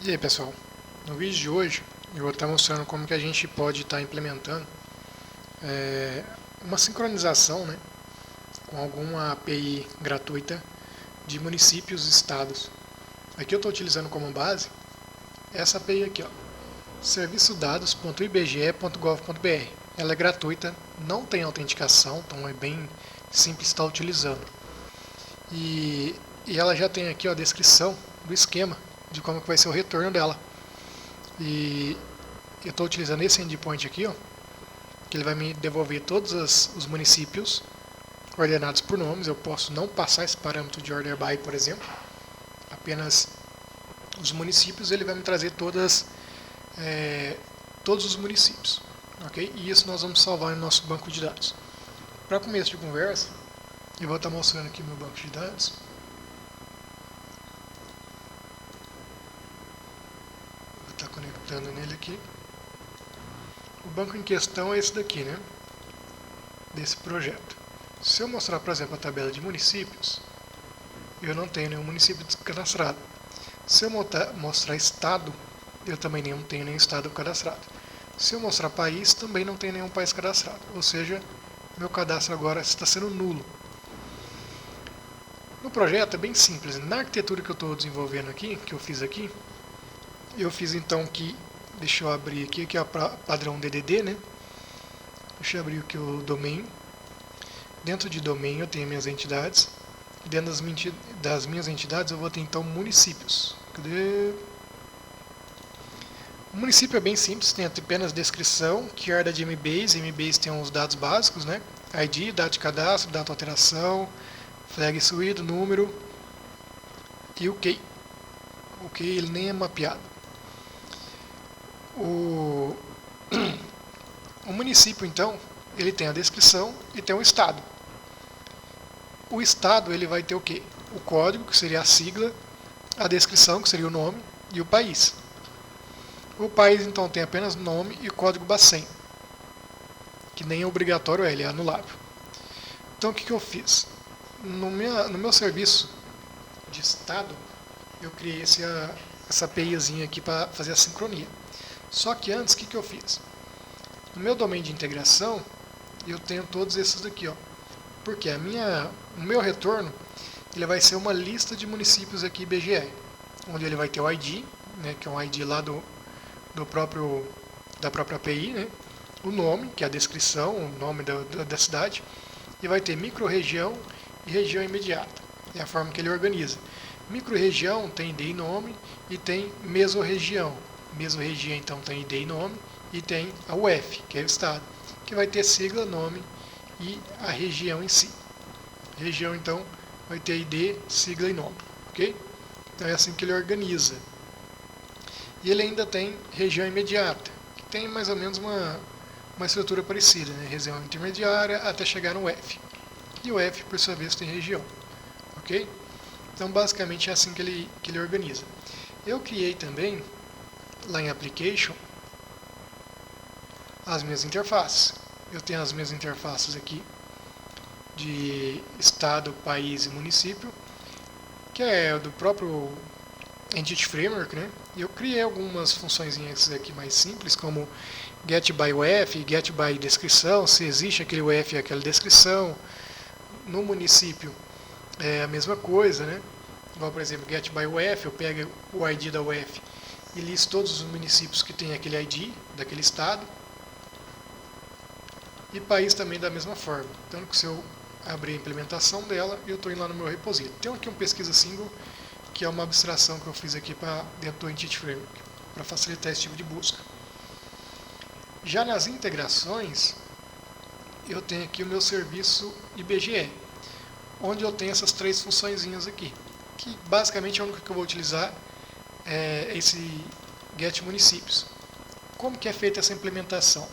E aí pessoal, no vídeo de hoje eu vou estar mostrando como que a gente pode estar implementando uma sincronização, né, com alguma API gratuita de municípios e estados. Aqui eu estou utilizando como base essa API aqui, ó, serviçodados.ibge.gov.br. Ela é gratuita, não tem autenticação, então é bem simples estar utilizando. E ela já tem aqui ó, a descrição do esquema de como que vai ser o retorno dela. E eu estou utilizando esse endpoint aqui, ó, que ele vai me devolver todos os municípios ordenados por nomes. Eu posso não passar esse parâmetro de order by, por exemplo, apenas os municípios. Ele vai me trazer todos os municípios, ok? E isso nós vamos salvar no nosso banco de dados. Para começo de conversa, eu vou estar mostrando aqui meu banco de dados. Vou estar conectando nele aqui. O banco em questão é esse daqui, né? Desse projeto. Se eu mostrar, por exemplo, a tabela de municípios, eu não tenho nenhum município cadastrado. Se eu mostrar estado, eu também não tenho nenhum estado cadastrado. Se eu mostrar país, também não tenho nenhum país cadastrado. Ou seja, meu cadastro agora está sendo nulo. No projeto é bem simples. Na arquitetura que eu estou desenvolvendo aqui, que eu fiz aqui, eu fiz então que, deixa eu abrir aqui, que é o padrão DDD, né? Deixa eu abrir aqui o domain. Dentro de domain eu tenho minhas entidades. Dentro das minhas entidades eu vou ter então municípios. Cadê? O município é bem simples, tem apenas descrição, que é da de MBase. MBase tem os dados básicos, né? ID, data de cadastro, data de alteração, flag suído, número e o key. O key ele nem é mapeado. O município então, ele tem a descrição e tem o estado. O estado ele vai ter o quê? O código, que seria a sigla, a descrição, que seria o nome, e o país. O país então tem apenas nome e código Bacen, que nem é obrigatório, ele é anulável. Então o que eu fiz? No meu serviço de estado, eu criei essa APIzinha aqui para fazer a sincronia. Só que antes, o que eu fiz? No meu domain de integração, eu tenho todos esses daqui, ó. Porque o meu retorno ele vai ser uma lista de municípios aqui IBGE, onde ele vai ter o ID, né, que é um ID lá da própria API, né, o nome, que é a descrição, o nome da cidade, e vai ter micro-região e região imediata. É a forma que ele organiza. Micro-região tem ID e nome e tem mesorregião. Mesorregião então tem ID e nome e tem a UF, que é o estado, que vai ter sigla, nome e a região em si. Região então vai ter ID, sigla e nome, ok? Então é assim que ele organiza. E ele ainda tem região imediata, que tem mais ou menos uma estrutura parecida, né? Região intermediária até chegar no F. E o F, por sua vez, tem região, ok? Então basicamente é assim que ele organiza. Eu criei também, lá em Application, as minhas interfaces. Eu tenho as minhas interfaces aqui de estado, país e município, que é do próprio Entity Framework, né? E eu criei algumas funções aqui mais simples, como get by UF, get by descrição, se existe aquele UF e aquela descrição. No município é a mesma coisa, né? Igual, por exemplo, get by UF, eu pego o ID da UF e listo todos os municípios que tem aquele ID daquele estado. E país também da mesma forma. Tanto que se eu abrir a implementação dela, eu estou indo lá no meu repositório. Tem aqui um pesquisa single, que é uma abstração que eu fiz aqui dentro do Entity Framework, para facilitar esse tipo de busca. Já nas integrações, eu tenho aqui o meu serviço IBGE, onde eu tenho essas três funçõezinhas aqui, que basicamente a única que eu vou utilizar é esse get municípios. Como que é feita essa implementação?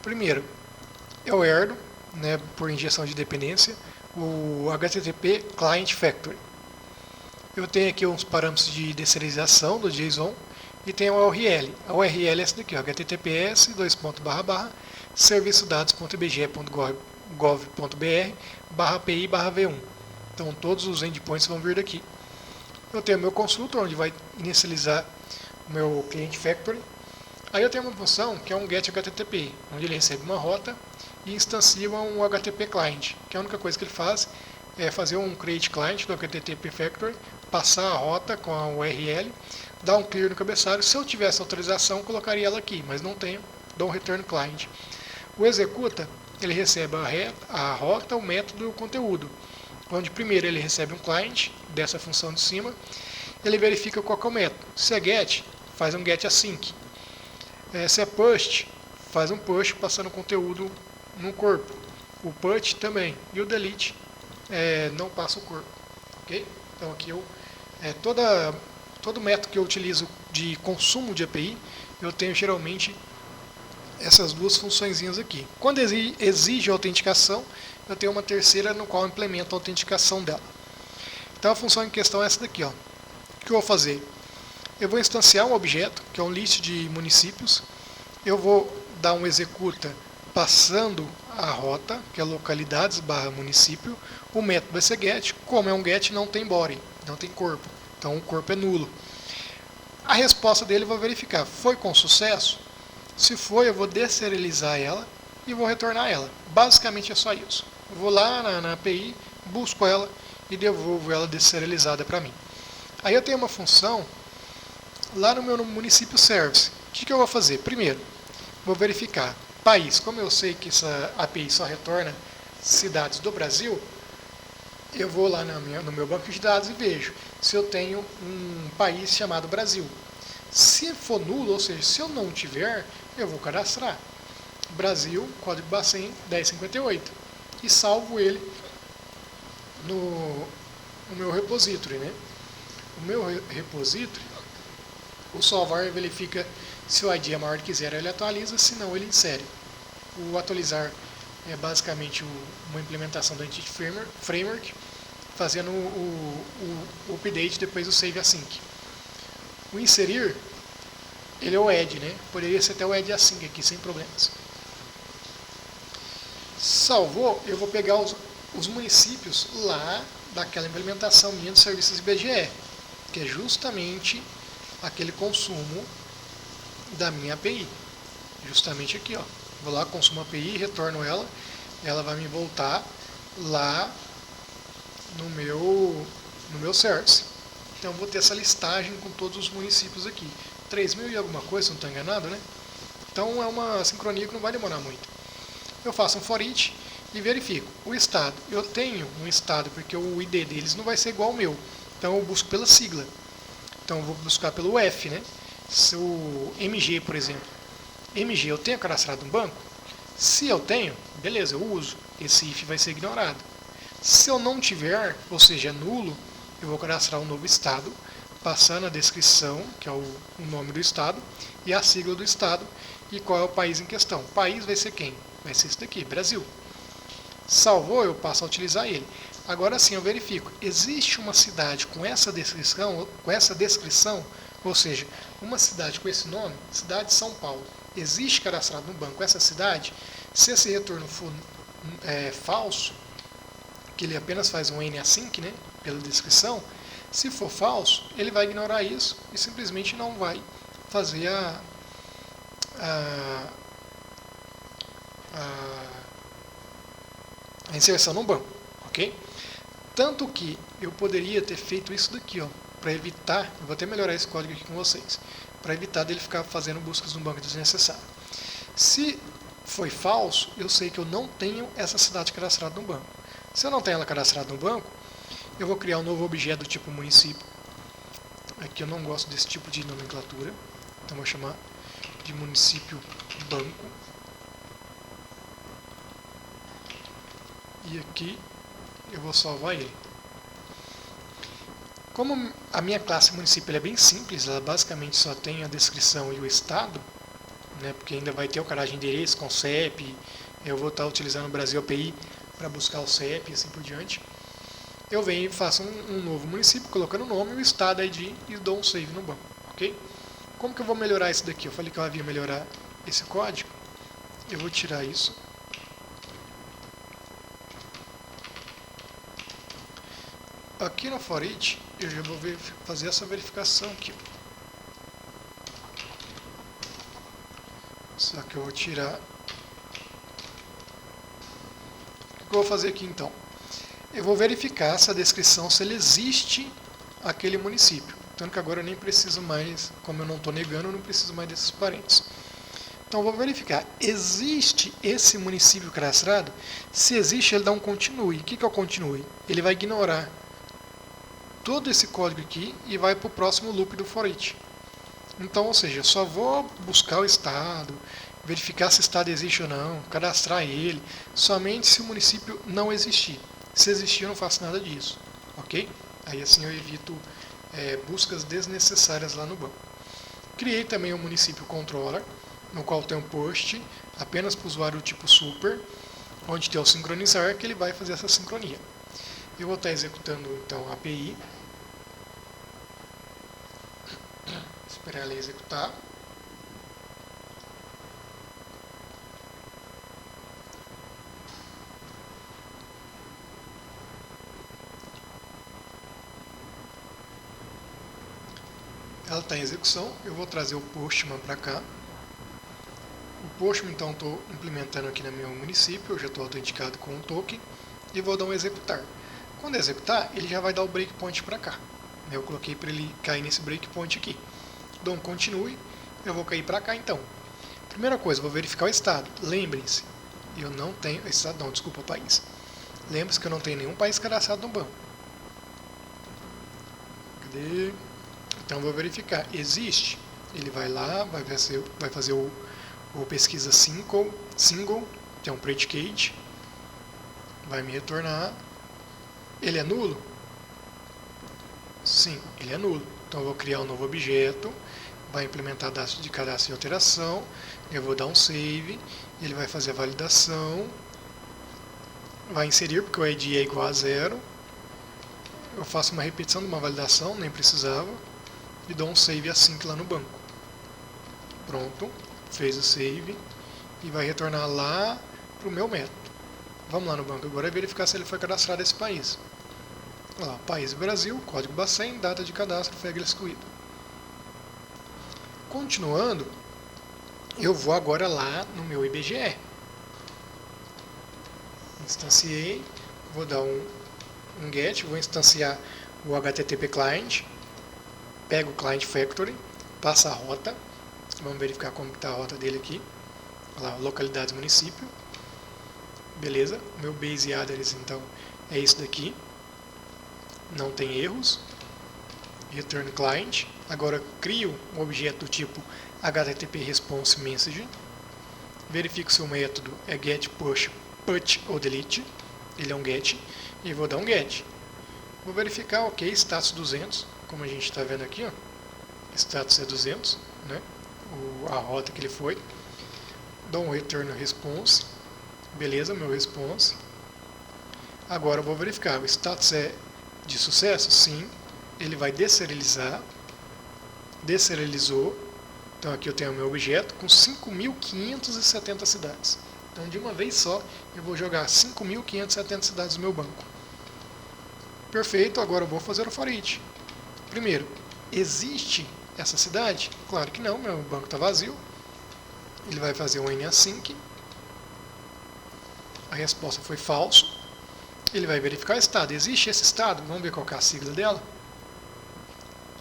Primeiro, eu herdo, né, por injeção de dependência, o HTTP Client Factory. Eu tenho aqui uns parâmetros de deserialização do JSON e tem a URL. A URL é essa daqui, https://serviçodados.ibge.gov.br/api/v1. Então todos os endpoints vão vir daqui. Eu tenho o meu consultor, onde vai inicializar meu cliente factory. Aí eu tenho uma função que é um getHTTP, onde ele recebe uma rota e instancia um HTTP client, que a única coisa que ele faz é fazer um create client do HTTP factory, passar a rota com a URL, dar um clear no cabeçalho. Se eu tivesse autorização, eu colocaria ela aqui, mas não tenho, dou um return client. O executa, ele recebe a rota, o método e o conteúdo, onde primeiro ele recebe um client dessa função de cima, ele verifica qual é o método. Se é get, faz um get async. Se é push, faz um push passando o conteúdo no corpo. O put também. E o delete não passa o corpo. Ok? Então aqui todo método que eu utilizo de consumo de API, eu tenho geralmente essas duas funçõezinhas aqui. Quando exige autenticação, eu tenho uma terceira no qual eu implemento a autenticação dela. Então a função em questão é essa daqui. Ó. O que eu vou fazer? Eu vou instanciar um objeto, que é um list de municípios. Eu vou dar um executa passando a rota, que é localidades / município. O método vai ser get. Como é um get, não tem body, não tem corpo. Então o corpo é nulo. A resposta dele eu vou verificar. Foi com sucesso? Se foi, eu vou deserializar ela e vou retornar ela. Basicamente é só isso. Eu vou lá na API, busco ela e devolvo ela deserializada para mim. Aí eu tenho uma função lá no meu município service. O que eu vou fazer? Primeiro, vou verificar país. Como eu sei que essa API só retorna cidades do Brasil, eu vou lá no meu banco de dados e vejo se eu tenho um país chamado Brasil. Se for nulo, ou seja, se eu não tiver, eu vou cadastrar Brasil, código Bacen 1058 e salvo ele no meu repository. Né? O meu repository, o salvar verifica se o ID é maior que 0, ele atualiza, se não, ele insere. O atualizar é basicamente uma implementação do Entity Framework, fazendo o update depois do save async. O inserir, ele é o add, né? Poderia ser até o add async aqui, sem problemas. Salvou, eu vou pegar os municípios lá daquela implementação minha de serviços IBGE, que é justamente aquele consumo da minha API. Justamente aqui, ó. Vou lá, consumo a API, retorno ela, ela vai me voltar lá no meu service. Então vou ter essa listagem com todos os municípios aqui. 3.000 e alguma coisa, se não estou enganado, né? Então é uma sincronia que não vai demorar muito. Eu faço um for each e verifico. O estado. Eu tenho um estado porque o ID deles não vai ser igual ao meu. Então eu busco pela sigla. Então eu vou buscar pelo F, né? Se o MG, por exemplo. MG eu tenho cadastrado no banco? Se eu tenho, beleza, eu uso. Esse if vai ser ignorado. Se eu não tiver, ou seja, nulo, eu vou cadastrar um novo estado, passando a descrição, que é o nome do estado, e a sigla do estado, e qual é o país em questão. O país vai ser quem? Vai ser esse daqui, Brasil. Salvou, eu passo a utilizar ele. Agora sim eu verifico, existe uma cidade com essa descrição, ou seja, uma cidade com esse nome, cidade de São Paulo, existe cadastrado no banco essa cidade? Se esse retorno for falso, que ele apenas faz um N async, né, pela descrição, se for falso, ele vai ignorar isso e simplesmente não vai fazer a inserção no banco, ok? Tanto que eu poderia ter feito isso daqui, ó, para evitar, eu vou até melhorar esse código aqui com vocês, para evitar dele ficar fazendo buscas no banco desnecessário. Se foi falso, eu sei que eu não tenho essa cidade cadastrada no banco. Se eu não tenho ela cadastrada no banco, eu vou criar um novo objeto do tipo município. Aqui eu não gosto desse tipo de nomenclatura, então vou chamar de município banco. E aqui eu vou salvar ele. Como a minha classe município é bem simples, ela basicamente só tem a descrição e o estado, né, porque ainda vai ter o cadastro de endereço com CEP, eu vou estar utilizando o Brasil API para buscar o CEP e assim por diante. Eu venho e faço um novo município, colocando o nome, o estado, ID e dou um save no banco, ok? Como que eu vou melhorar isso daqui? Eu falei que eu havia melhorar esse código, eu vou tirar isso. Aqui no for each, eu já vou fazer essa verificação aqui. Só que eu vou tirar. O que eu vou fazer aqui então? Eu vou verificar essa descrição, se ele existe aquele município. Tanto que agora eu nem preciso mais, como eu não estou negando, eu não preciso mais desses parênteses. Então eu vou verificar, existe esse município cadastrado? Se existe, ele dá um continue. O que é o continue? Ele vai ignorar todo esse código aqui e vai para o próximo loop do for each. Então, ou seja, eu só vou buscar o estado, verificar se o estado existe ou não, cadastrar ele, somente se o município não existir. Se existir, eu não faço nada disso, ok? Aí assim eu evito buscas desnecessárias lá no banco. Criei também um município controller, no qual tem um post apenas para o usuário do tipo super, onde tem o sincronizar, que ele vai fazer essa sincronia. Eu vou estar executando então a API. Esperar ela executar. Ela está em execução. Eu vou trazer o Postman para cá. O Postman então estou implementando aqui no meu município. Eu já estou autenticado com o token. E vou dar um executar. Quando executar, ele já vai dar o breakpoint para cá. Eu coloquei para ele cair nesse breakpoint aqui. Dou um continue. Eu vou cair para cá então. Primeira coisa, vou verificar o estado. Lembrem-se, eu não tenho... Estado não, desculpa, país. Lembre-se que eu não tenho nenhum país cadastrado no banco. Cadê? Então vou verificar. Existe? Ele vai lá, vai fazer o pesquisa single, que é um predicate. Vai me retornar. Ele é nulo? Sim, ele é nulo. Então eu vou criar um novo objeto. Vai implementar dados de cadastro e alteração. Eu vou dar um save. Ele vai fazer a validação. Vai inserir, porque o ID é igual a 0. Eu faço uma repetição de uma validação, nem precisava. E dou um save async lá no banco. Pronto. Fez o save. E vai retornar lá para o meu método. Vamos lá no banco agora e verificar se ele foi cadastrado nesse país. Olha lá, país Brasil, código Bacen, data de cadastro, FEG excluído. Continuando, eu vou agora lá no meu IBGE. Instanciei, vou dar um get, vou instanciar o HTTP client, pego o client factory, passa a rota, vamos verificar como está a rota dele aqui. Olha lá, localidades município. Beleza, o meu base address então é isso daqui. Não tem erros. Return client. Agora crio um objeto do tipo HTTP response message. Verifico se o método é get, push, put ou delete. Ele é um get. E vou dar um get. Vou verificar, ok, status 200. Como a gente está vendo aqui, ó. Status é 200, né? A rota que ele foi. Dou um return response. Beleza, meu response. Agora eu vou verificar. O status é de sucesso? Sim. Ele vai deserializar. Deserializou. Então aqui eu tenho o meu objeto com 5.570 cidades. Então de uma vez só eu vou jogar 5.570 cidades no meu banco. Perfeito, agora eu vou fazer o for each. Primeiro, existe essa cidade? Claro que não, meu banco está vazio. Ele vai fazer um nasync. A resposta foi falso. Ele vai verificar o estado. Existe esse estado? Vamos ver qual é a sigla dela.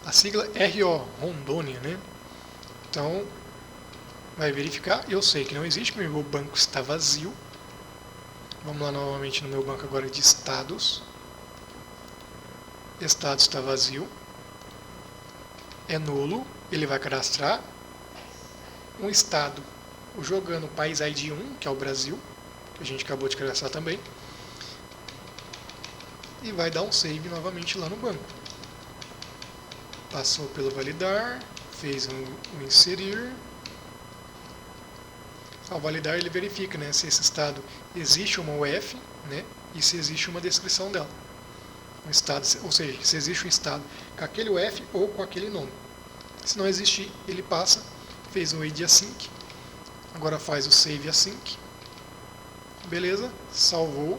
A sigla RO, Rondônia, né? Então, vai verificar. Eu sei que não existe, porque meu banco está vazio. Vamos lá novamente no meu banco agora de estados. Estado está vazio. É nulo. Ele vai cadastrar um estado jogando o país ID 1, que é o Brasil, que a gente acabou de cadastrar também. E vai dar um save novamente lá no banco. Passou pelo validar, fez um inserir. Ao validar ele verifica, né, se esse estado existe uma UF, né, e se existe uma descrição dela. Um estado, ou seja, se existe um estado com aquele UF ou com aquele nome. Se não existir, ele passa, fez um ID async, agora faz o save async. Beleza, salvou.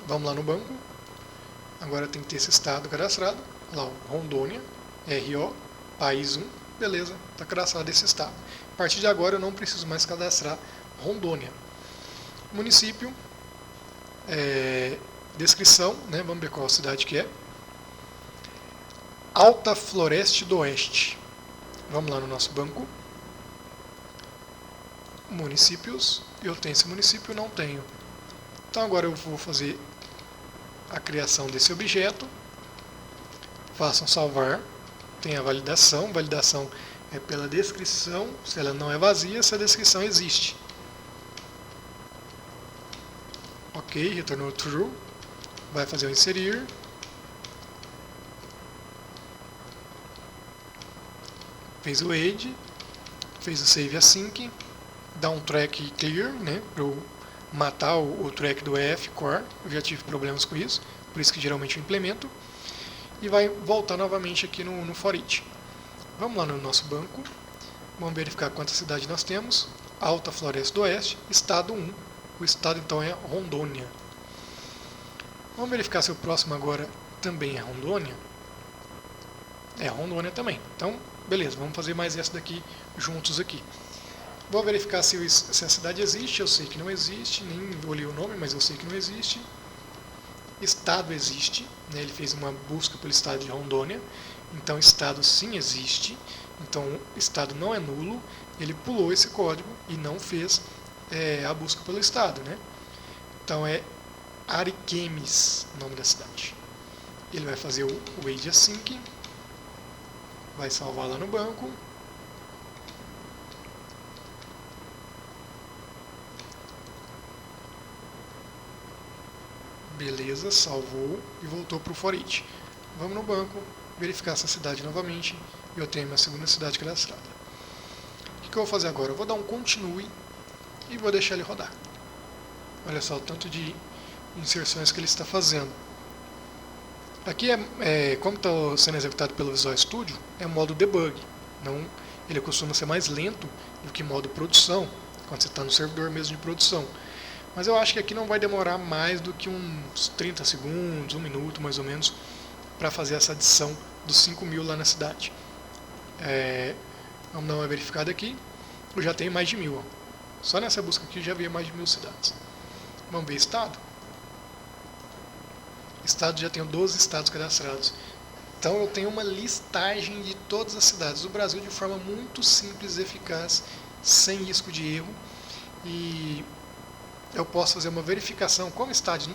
Vamos lá no banco. Agora tem que ter esse estado cadastrado. Lá, Rondônia, RO, país 1. beleza, está cadastrado esse estado. A partir de agora eu não preciso mais cadastrar Rondônia. Município, descrição, né? Vamos ver qual cidade que é. Alta Floresta do Oeste. Vamos lá no nosso banco. Municípios. Eu tenho esse município? Não tenho. Então agora eu vou fazer a criação desse objeto. Façam salvar. Tem a validação. Validação é pela descrição. Se ela não é vazia, se a descrição existe. Ok, retornou true. Vai fazer o inserir. Fez o add. Fez o save async. Dá um track clear, né? Para eu matar o track do EF core. Eu já tive problemas com isso. Por isso que geralmente eu implemento. E vai voltar novamente aqui no for each. Vamos lá no nosso banco. Vamos verificar quantas cidades nós temos. Alta Floresta do Oeste, estado 1. O estado então é Rondônia. Vamos verificar se o próximo agora também é Rondônia. É Rondônia também. Então, beleza, vamos fazer mais essa daqui juntos aqui. Vou verificar se a cidade existe. Eu sei que não existe, nem olhei o nome, mas eu sei que não existe. Estado existe, né? Ele fez uma busca pelo estado de Rondônia. Então, estado sim existe. Então, estado não é nulo. Ele pulou esse código e não fez a busca pelo estado, né? Então é Ariquemes, o nome da cidade. Ele vai fazer o add async, vai salvar lá no banco. Beleza, salvou e voltou para o for each. Vamos no banco, verificar essa cidade novamente e eu tenho minha segunda cidade cadastrada. O que eu vou fazer agora? Eu vou dar um continue e vou deixar ele rodar. Olha só o tanto de inserções que ele está fazendo. Aqui, como está sendo executado pelo Visual Studio, é o modo debug. Não, ele costuma ser mais lento do que modo produção, quando você está no servidor mesmo de produção. Mas eu acho que aqui não vai demorar mais do que uns 30 segundos, 1 minuto mais ou menos, para fazer essa adição dos 5.000 lá na cidade. Vamos dar uma verificada aqui. Eu já tenho mais de 1.000. Ó. Só nessa busca aqui já veio mais de 1.000 cidades. Vamos ver estado. Estado, já tenho 12 estados cadastrados. Então eu tenho uma listagem de todas as cidades do Brasil de forma muito simples e eficaz, sem risco de erro. E eu posso fazer uma verificação. Como cidade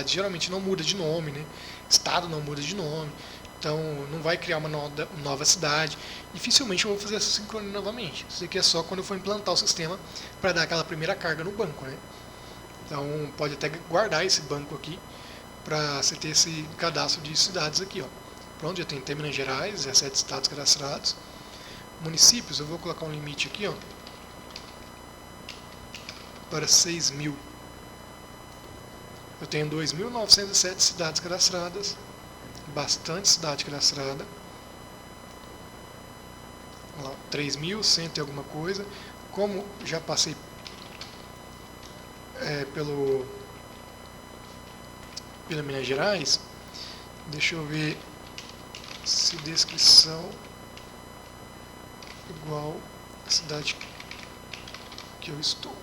geralmente não muda de nome, né? Estado não muda de nome. Então não vai criar uma nova cidade. Dificilmente eu vou fazer essa sincronia novamente. Isso aqui é só quando eu for implantar o sistema para dar aquela primeira carga no banco, né? Então pode até guardar esse banco aqui para você ter esse cadastro de cidades aqui, ó. Pronto, já tem até Minas Gerais, 17 estados cadastrados. Municípios, eu vou colocar um limite aqui, ó, para 6.000. Eu tenho 2.907 cidades cadastradas, bastante cidade cadastrada. 3.100 e alguma coisa. Como já passei pela Minas Gerais, deixa eu ver se descrição igual a cidade que eu estou,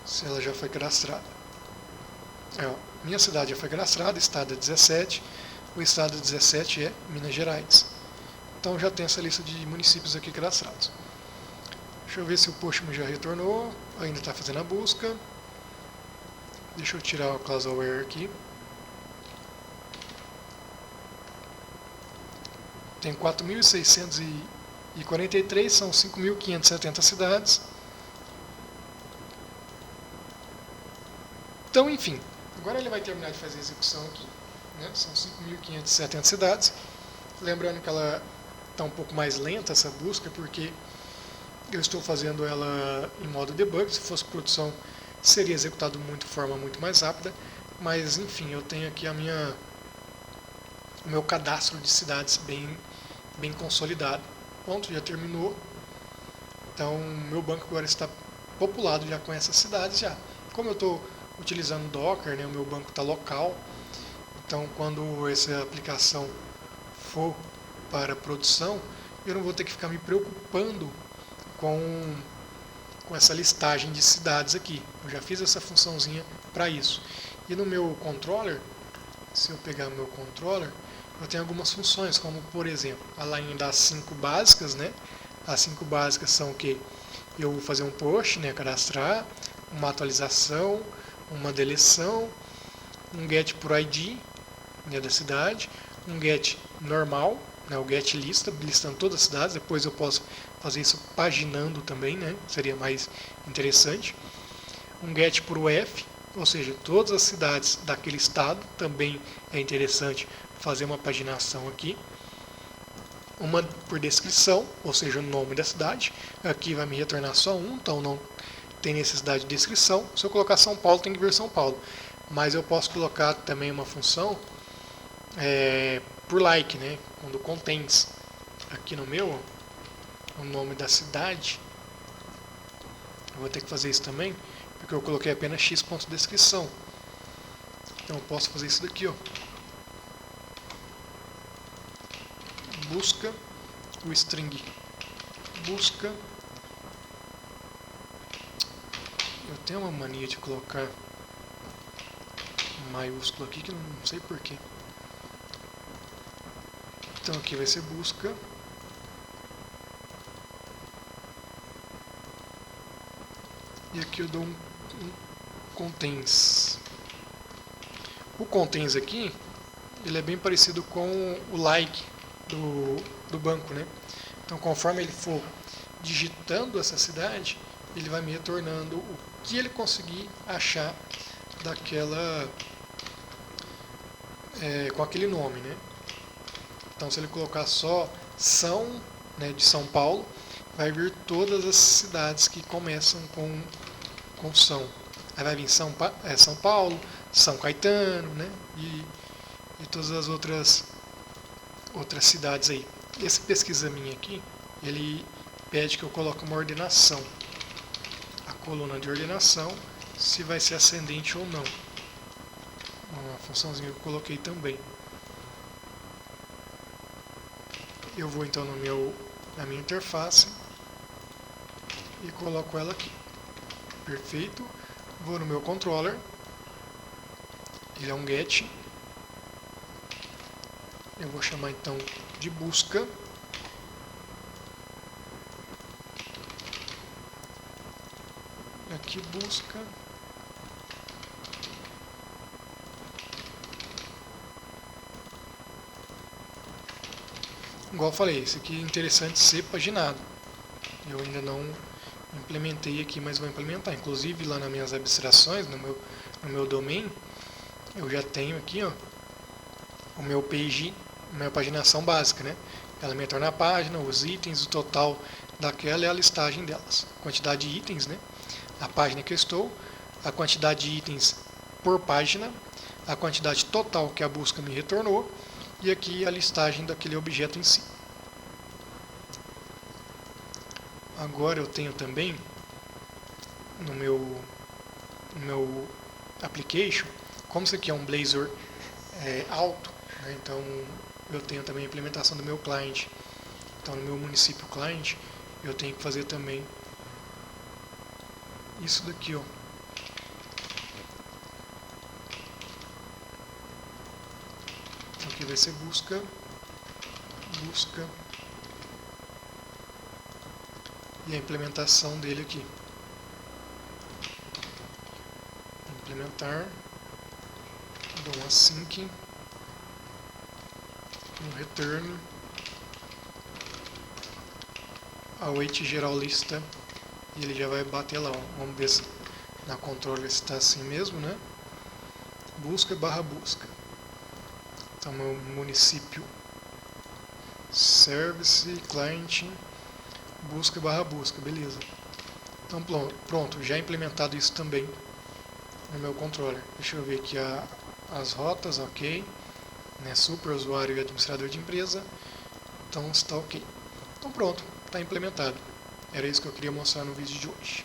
se ela já foi cadastrada. Minha cidade já foi cadastrada, estado é 17, o estado 17 é Minas Gerais. Então já tem essa lista de municípios aqui cadastrados. Deixa eu ver se o Postman já retornou, ainda está fazendo a busca. Deixa eu tirar o Clauseware aqui. Tem 4.643, são 5.570 cidades. Então, enfim, agora ele vai terminar de fazer a execução aqui, né? São 5.570 cidades. Lembrando que ela está um pouco mais lenta, essa busca, porque eu estou fazendo ela em modo debug. Se fosse produção, seria executado de forma muito mais rápida. Mas, enfim, eu tenho aqui o meu cadastro de cidades bem consolidado. Pronto, já terminou. Então, meu banco agora está populado já com essas cidades já. Como eu estou utilizando Docker, né, o meu banco está local. Então, quando essa aplicação for para a produção, eu não vou ter que ficar me preocupando com essa listagem de cidades aqui. Eu já fiz essa funçãozinha para isso. E no meu controller, se eu pegar meu controller, eu tenho algumas funções, como por exemplo, além das 5 básicas, né? As 5 básicas são o que? Eu vou fazer um post, né? Cadastrar, uma atualização, uma deleção, um get por ID, né, da cidade, um get normal, né, o get lista, listando todas as cidades. Depois eu posso fazer isso paginando também, né? Seria mais interessante. Um get por UF, ou seja, todas as cidades daquele estado, também é interessante fazer uma paginação aqui. Uma por descrição, ou seja, o nome da cidade. Aqui vai me retornar só um, então não tem necessidade de descrição. Se eu colocar São Paulo, tem que vir São Paulo. Mas eu posso colocar também uma função por like, né? Quando contains. Aqui no meu, o nome da cidade. Eu vou ter que fazer isso também, porque eu coloquei apenas x.descrição. Então eu posso fazer isso daqui, ó. Busca o string. Busca. Eu tenho uma mania de colocar maiúsculo aqui que eu não sei porquê. Então aqui vai ser busca. E aqui eu dou um contains. O contains aqui, ele é bem parecido com o like do banco, né? Então conforme ele for digitando essa cidade, ele vai me retornando o que ele conseguir achar daquela com aquele nome, né? Então se ele colocar só São, né, de São Paulo, vai vir todas as cidades que começam com São. Aí vai vir São Paulo, São Caetano, né? E todas as outras cidades aí. Esse pesquisa minha aqui, ele pede que eu coloque uma ordenação. A coluna de ordenação, se vai ser ascendente ou não. Uma funçãozinha que eu coloquei também. Eu vou então na minha interface e coloco ela aqui. Perfeito. Vou no meu controller. Ele é um get. Eu vou chamar então de busca. Aqui busca. Igual eu falei, esse aqui é interessante ser paginado. Eu ainda não implementei aqui, mas vou implementar. Inclusive lá nas minhas abstrações, no meu domain, eu já tenho aqui, ó, o meu page, minha paginação básica, né? Ela me retorna a página, os itens, o total daquela é a listagem delas. A quantidade de itens, né? A página que eu estou, a quantidade de itens por página, a quantidade total que a busca me retornou e aqui a listagem daquele objeto em si. Agora eu tenho também no meu application, como isso aqui é um Blazor alto, né, então eu tenho também a implementação do meu cliente. Então no meu município client eu tenho que fazer também isso daqui, ó. Então aqui vai ser busca e a implementação dele aqui. Implementar, dou um async, um return, await geral lista, e ele já vai bater lá, ó. Vamos ver se na controller está assim mesmo, né? Busca barra busca. Então meu município service client busca barra busca, beleza. Então pronto, já implementado isso também no meu controller. Deixa eu ver aqui as rotas, ok, né, super usuário e administrador de empresa, então está ok. Então pronto, está implementado. Era isso que eu queria mostrar no vídeo de hoje.